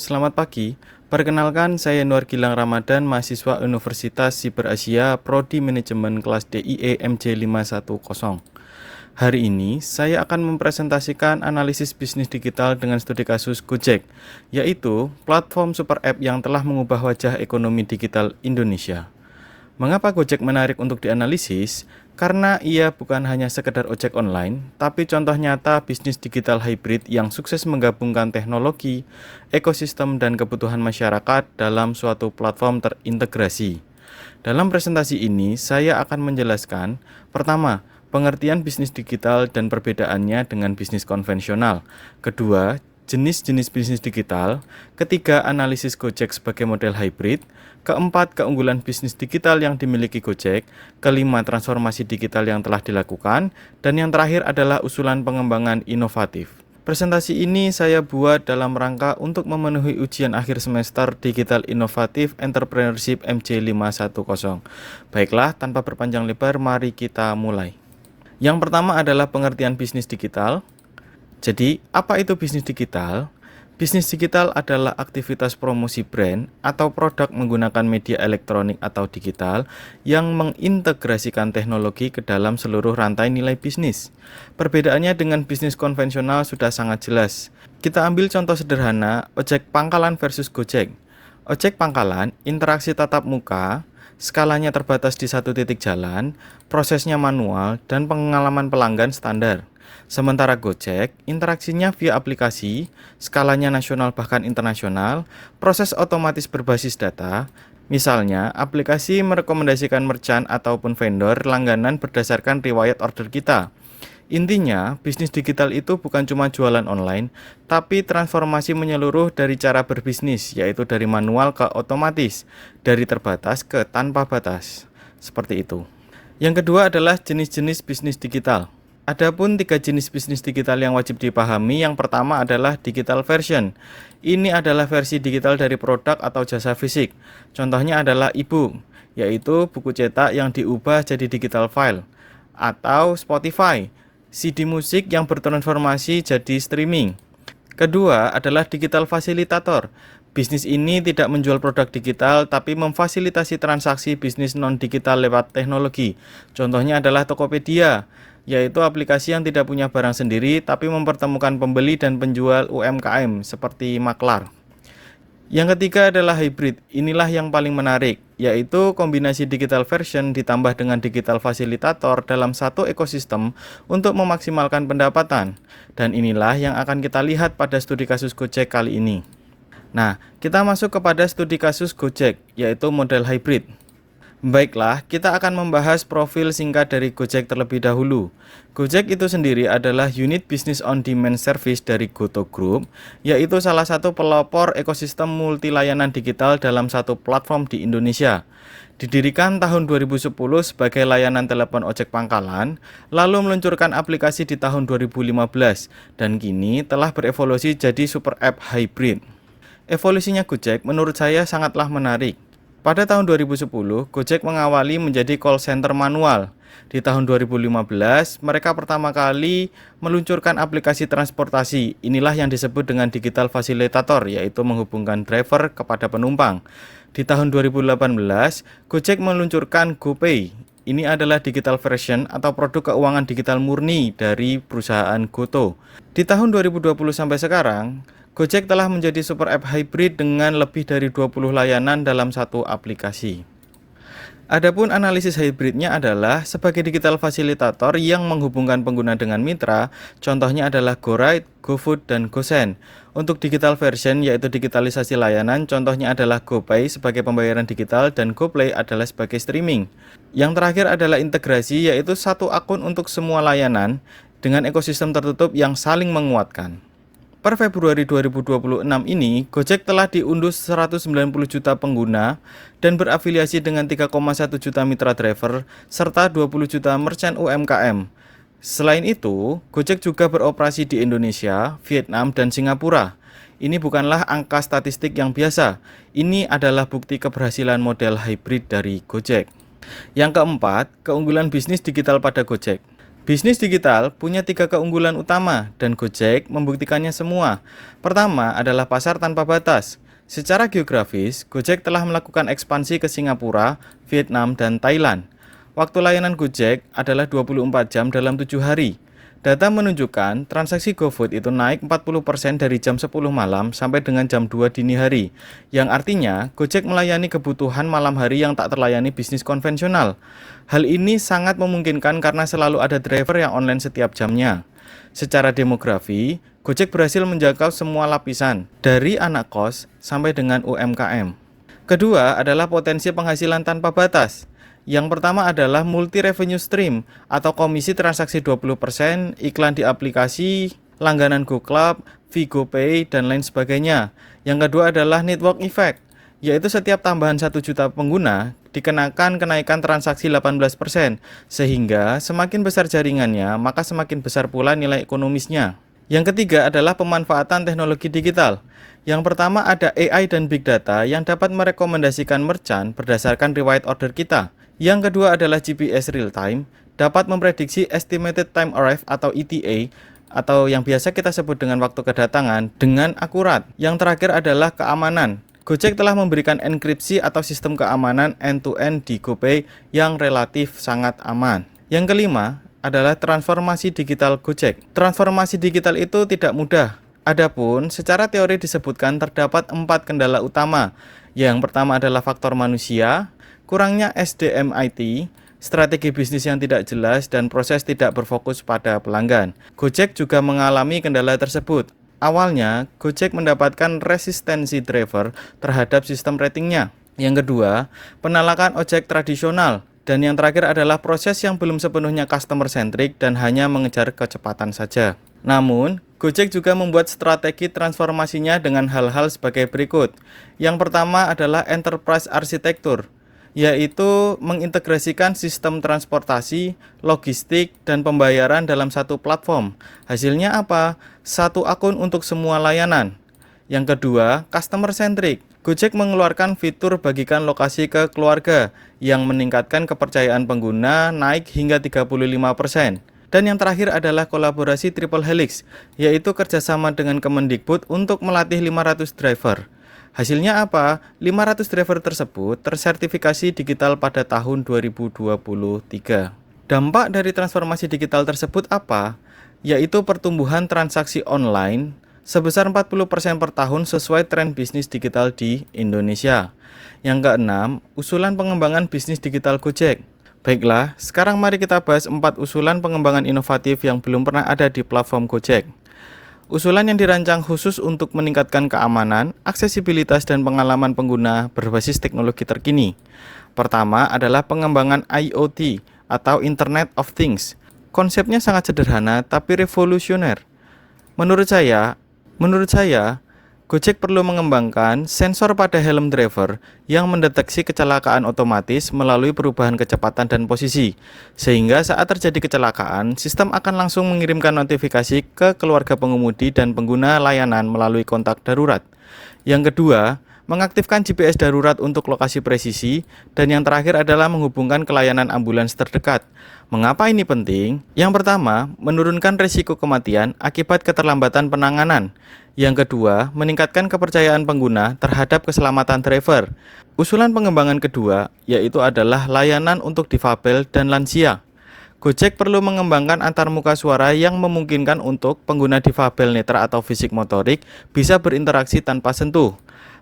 Selamat pagi, perkenalkan saya Nur Gilang Ramadan, mahasiswa Universitas Siber Asia, Prodi Manajemen kelas DIE MJ510. Hari ini saya akan mempresentasikan analisis bisnis digital dengan studi kasus Gojek, yaitu platform super app yang telah mengubah wajah ekonomi digital Indonesia. Mengapa Gojek menarik untuk dianalisis? Karena ia bukan hanya sekedar ojek online, tapi contoh nyata bisnis digital hybrid yang sukses menggabungkan teknologi, ekosistem, dan kebutuhan masyarakat dalam suatu platform terintegrasi. Dalam presentasi ini, saya akan menjelaskan, pertama, pengertian bisnis digital dan perbedaannya dengan bisnis konvensional. Kedua, jenis-jenis bisnis digital. Ketiga, analisis Gojek sebagai model hybrid. Keempat, keunggulan bisnis digital yang dimiliki Gojek. Kelima, transformasi digital yang telah dilakukan. Dan yang terakhir adalah usulan pengembangan inovatif. Presentasi ini saya buat dalam rangka untuk memenuhi ujian akhir semester Digital Inovatif Entrepreneurship MJ510. Baiklah, tanpa berpanjang lebar, mari kita mulai. Yang pertama adalah pengertian bisnis digital. Jadi, apa itu bisnis digital? Bisnis digital adalah aktivitas promosi brand atau produk menggunakan media elektronik atau digital yang mengintegrasikan teknologi ke dalam seluruh rantai nilai bisnis. Perbedaannya dengan bisnis konvensional sudah sangat jelas. Kita ambil contoh sederhana, ojek pangkalan versus Gojek. Ojek pangkalan, interaksi tatap muka, skalanya terbatas di satu titik jalan, prosesnya manual, dan pengalaman pelanggan standar. Sementara Gojek, interaksinya via aplikasi, skalanya nasional bahkan internasional, proses otomatis berbasis data, misalnya aplikasi merekomendasikan merchant ataupun vendor langganan berdasarkan riwayat order kita. Intinya, bisnis digital itu bukan cuma jualan online, tapi transformasi menyeluruh dari cara berbisnis, yaitu dari manual ke otomatis, dari terbatas ke tanpa batas. Seperti itu. Yang kedua adalah jenis-jenis bisnis digital. Adapun 3 jenis bisnis digital yang wajib dipahami, yang pertama adalah digital version. Ini adalah versi digital dari produk atau jasa fisik. Contohnya adalah e-book, yaitu buku cetak yang diubah jadi digital file. Atau Spotify, CD musik yang bertransformasi jadi streaming. Kedua adalah digital fasilitator. Bisnis ini tidak menjual produk digital, tapi memfasilitasi transaksi bisnis non-digital lewat teknologi. Contohnya adalah Tokopedia, yaitu aplikasi yang tidak punya barang sendiri, tapi mempertemukan pembeli dan penjual UMKM seperti maklar. Yang ketiga adalah hybrid. Inilah yang paling menarik, yaitu kombinasi digital version ditambah dengan digital fasilitator dalam satu ekosistem untuk memaksimalkan pendapatan. Dan inilah yang akan kita lihat pada studi kasus Gojek kali ini. Nah, kita masuk kepada studi kasus Gojek, yaitu model hybrid. Baiklah, kita akan membahas profil singkat dari Gojek terlebih dahulu. Gojek itu sendiri adalah unit business on demand service dari Goto Group, yaitu salah satu pelopor ekosistem multi layanan digital dalam satu platform di Indonesia. Didirikan tahun 2010 sebagai layanan telepon ojek pangkalan, lalu meluncurkan aplikasi di tahun 2015, dan kini telah berevolusi jadi super app hybrid. Evolusinya Gojek menurut saya sangatlah menarik. Pada tahun 2010, Gojek mengawali menjadi call center manual. Di tahun 2015, mereka pertama kali meluncurkan aplikasi transportasi. Inilah yang disebut dengan digital facilitator, yaitu menghubungkan driver kepada penumpang. Di tahun 2018, Gojek meluncurkan GoPay. Ini adalah digital version atau produk keuangan digital murni dari perusahaan Goto. Di tahun 2020 sampai sekarang, Gojek telah menjadi super app hybrid dengan lebih dari 20 layanan dalam satu aplikasi. Adapun analisis hybridnya adalah sebagai digital fasilitator yang menghubungkan pengguna dengan mitra, contohnya adalah GoRide, GoFood, dan GoSend. Untuk digital version yaitu digitalisasi layanan, contohnya adalah GoPay sebagai pembayaran digital dan GoPlay adalah sebagai streaming. Yang terakhir adalah integrasi, yaitu satu akun untuk semua layanan dengan ekosistem tertutup yang saling menguatkan. Per Februari 2026 ini, Gojek telah diunduh 190 juta pengguna dan berafiliasi dengan 3,1 juta mitra driver serta 20 juta merchant UMKM. Selain itu, Gojek juga beroperasi di Indonesia, Vietnam, dan Singapura. Ini bukanlah angka statistik yang biasa, ini adalah bukti keberhasilan model hybrid dari Gojek. Yang keempat, keunggulan bisnis digital pada Gojek. Bisnis digital punya 3 keunggulan utama dan Gojek membuktikannya semua. Pertama adalah pasar tanpa batas. Secara geografis, Gojek telah melakukan ekspansi ke Singapura, Vietnam, dan Thailand. Waktu layanan Gojek adalah 24 jam dalam 7 hari. Data menunjukkan transaksi GoFood itu naik 40% dari jam 10 malam sampai dengan jam 2 dini hari, yang artinya Gojek melayani kebutuhan malam hari yang tak terlayani bisnis konvensional. Hal ini sangat memungkinkan karena selalu ada driver yang online setiap jamnya. Secara demografi, Gojek berhasil menjangkau semua lapisan, dari anak kos sampai dengan UMKM. Kedua adalah potensi penghasilan tanpa batas. Yang pertama adalah multi revenue stream atau komisi transaksi 20%, iklan di aplikasi, langganan GoClub, Vigo Pay, dan lain sebagainya. Yang kedua adalah network effect, yaitu setiap tambahan 1 juta pengguna dikenakan kenaikan transaksi 18%, sehingga semakin besar jaringannya, maka semakin besar pula nilai ekonomisnya. Yang ketiga adalah pemanfaatan teknologi digital. Yang pertama ada AI dan Big Data yang dapat merekomendasikan merchant berdasarkan riwayat order kita. Yang kedua adalah GPS real time, dapat memprediksi estimated time arrive atau ETA, atau yang biasa kita sebut dengan waktu kedatangan, dengan akurat. Yang terakhir adalah keamanan. Gojek telah memberikan enkripsi atau sistem keamanan end-to-end di GoPay yang relatif sangat aman. Yang kelima adalah transformasi digital Gojek. Transformasi digital itu tidak mudah. Adapun secara teori disebutkan terdapat 4 kendala utama. Yang pertama adalah faktor manusia, kurangnya SDM IT, strategi bisnis yang tidak jelas, dan proses tidak berfokus pada pelanggan. Gojek juga mengalami kendala tersebut. Awalnya, Gojek mendapatkan resistensi driver terhadap sistem ratingnya. Yang kedua, penolakan ojek tradisional. Dan yang terakhir adalah proses yang belum sepenuhnya customer-centric dan hanya mengejar kecepatan saja. Namun, Gojek juga membuat strategi transformasinya dengan hal-hal sebagai berikut. Yang pertama adalah enterprise architecture, yaitu mengintegrasikan sistem transportasi, logistik, dan pembayaran dalam satu platform. Hasilnya apa? Satu akun untuk semua layanan. Yang kedua, customer centric. Gojek mengeluarkan fitur bagikan lokasi ke keluarga yang meningkatkan kepercayaan pengguna naik hingga 35%. Dan yang terakhir adalah kolaborasi Triple Helix, yaitu kerjasama dengan Kemendikbud untuk melatih 500 driver. Hasilnya apa? 500 driver tersebut tersertifikasi digital pada tahun 2023. Dampak dari transformasi digital tersebut apa? Yaitu pertumbuhan transaksi online sebesar 40% per tahun sesuai tren bisnis digital di Indonesia. Yang keenam, usulan pengembangan bisnis digital Gojek. Baiklah, sekarang mari kita bahas 4 usulan pengembangan inovatif yang belum pernah ada di platform Gojek. Usulan yang dirancang khusus untuk meningkatkan keamanan, aksesibilitas, dan pengalaman pengguna berbasis teknologi terkini. Pertama adalah pengembangan IoT atau Internet of Things. Konsepnya sangat sederhana tapi revolusioner. Menurut saya, Gojek perlu mengembangkan sensor pada helm driver yang mendeteksi kecelakaan otomatis melalui perubahan kecepatan dan posisi. Sehingga saat terjadi kecelakaan, sistem akan langsung mengirimkan notifikasi ke keluarga pengemudi dan pengguna layanan melalui kontak darurat. Yang kedua, mengaktifkan GPS darurat untuk lokasi presisi, dan yang terakhir adalah menghubungkan ke layanan ambulans terdekat. Mengapa ini penting? Yang pertama, menurunkan risiko kematian akibat keterlambatan penanganan. Yang kedua, meningkatkan kepercayaan pengguna terhadap keselamatan driver. Usulan pengembangan kedua yaitu adalah layanan untuk difabel dan lansia. Gojek perlu mengembangkan antarmuka suara yang memungkinkan untuk pengguna difabel netra atau fisik motorik bisa berinteraksi tanpa sentuh.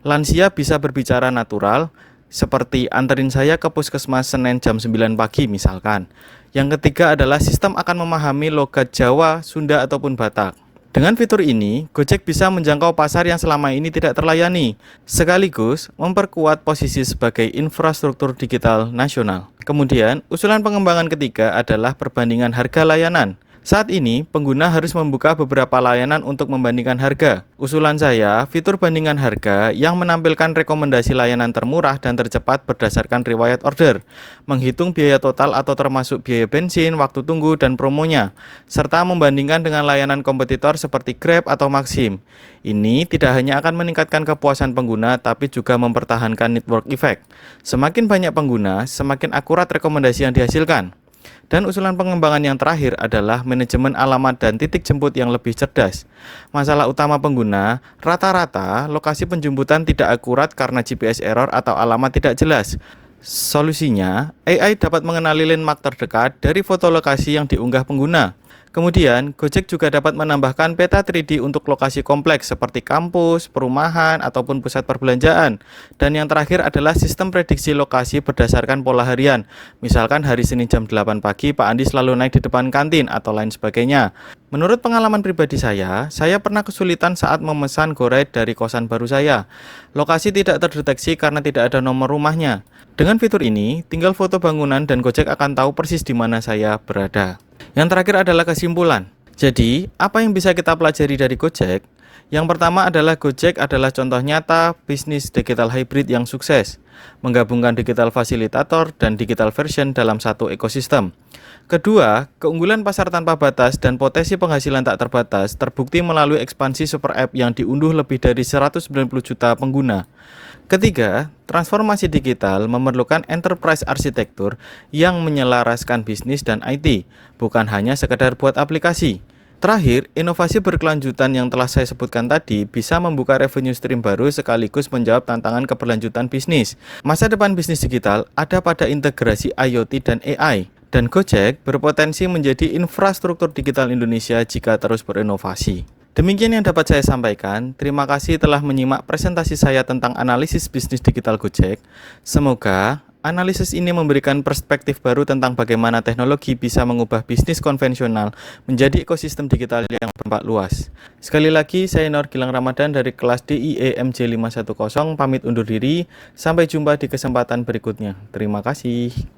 Lansia bisa berbicara natural, seperti anterin saya ke puskesmas Senin jam 9 pagi misalkan. Yang ketiga adalah sistem akan memahami logat Jawa, Sunda, ataupun Batak. Dengan fitur ini, Gojek bisa menjangkau pasar yang selama ini tidak terlayani, sekaligus memperkuat posisi sebagai infrastruktur digital nasional. Kemudian, usulan pengembangan ketiga adalah perbandingan harga layanan. Saat ini, pengguna harus membuka beberapa layanan untuk membandingkan harga. Usulan saya, fitur bandingan harga yang menampilkan rekomendasi layanan termurah dan tercepat berdasarkan riwayat order, menghitung biaya total atau termasuk biaya bensin, waktu tunggu, dan promonya, serta membandingkan dengan layanan kompetitor seperti Grab atau Maxim. Ini tidak hanya akan meningkatkan kepuasan pengguna, tapi juga mempertahankan network effect. Semakin banyak pengguna, semakin akurat rekomendasi yang dihasilkan. Dan usulan pengembangan yang terakhir adalah manajemen alamat dan titik jemput yang lebih cerdas. Masalah utama pengguna, rata-rata lokasi penjemputan tidak akurat karena GPS error atau alamat tidak jelas. Solusinya, AI dapat mengenali landmark terdekat dari foto lokasi yang diunggah pengguna. Kemudian, Gojek juga dapat menambahkan peta 3D untuk lokasi kompleks seperti kampus, perumahan, ataupun pusat perbelanjaan. Dan yang terakhir adalah sistem prediksi lokasi berdasarkan pola harian. Misalkan hari Senin jam 8 pagi, Pak Andi selalu naik di depan kantin atau lain sebagainya. Menurut pengalaman pribadi saya pernah kesulitan saat memesan GoRide dari kosan baru saya. Lokasi tidak terdeteksi karena tidak ada nomor rumahnya. Dengan fitur ini, tinggal foto bangunan dan Gojek akan tahu persis di mana saya berada. Yang terakhir adalah kesimpulan. Jadi, apa yang bisa kita pelajari dari Gojek? Yang pertama adalah Gojek adalah contoh nyata bisnis digital hybrid yang sukses, menggabungkan digital fasilitator dan digital version dalam satu ekosistem. Kedua, keunggulan pasar tanpa batas dan potensi penghasilan tak terbatas terbukti melalui ekspansi super app yang diunduh lebih dari 190 juta pengguna. Ketiga, transformasi digital memerlukan enterprise arsitektur yang menyelaraskan bisnis dan IT, bukan hanya sekedar buat aplikasi. Terakhir, inovasi berkelanjutan yang telah saya sebutkan tadi bisa membuka revenue stream baru sekaligus menjawab tantangan keberlanjutan bisnis. Masa depan bisnis digital ada pada integrasi IoT dan AI, dan Gojek berpotensi menjadi infrastruktur digital Indonesia jika terus berinovasi. Demikian yang dapat saya sampaikan. Terima kasih telah menyimak presentasi saya tentang analisis bisnis digital Gojek. Semoga analisis ini memberikan perspektif baru tentang bagaimana teknologi bisa mengubah bisnis konvensional menjadi ekosistem digital yang berdampak luas. Sekali lagi, saya Nur Gilang Ramadan dari kelas DIE MJ 510 pamit undur diri. Sampai jumpa di kesempatan berikutnya. Terima kasih.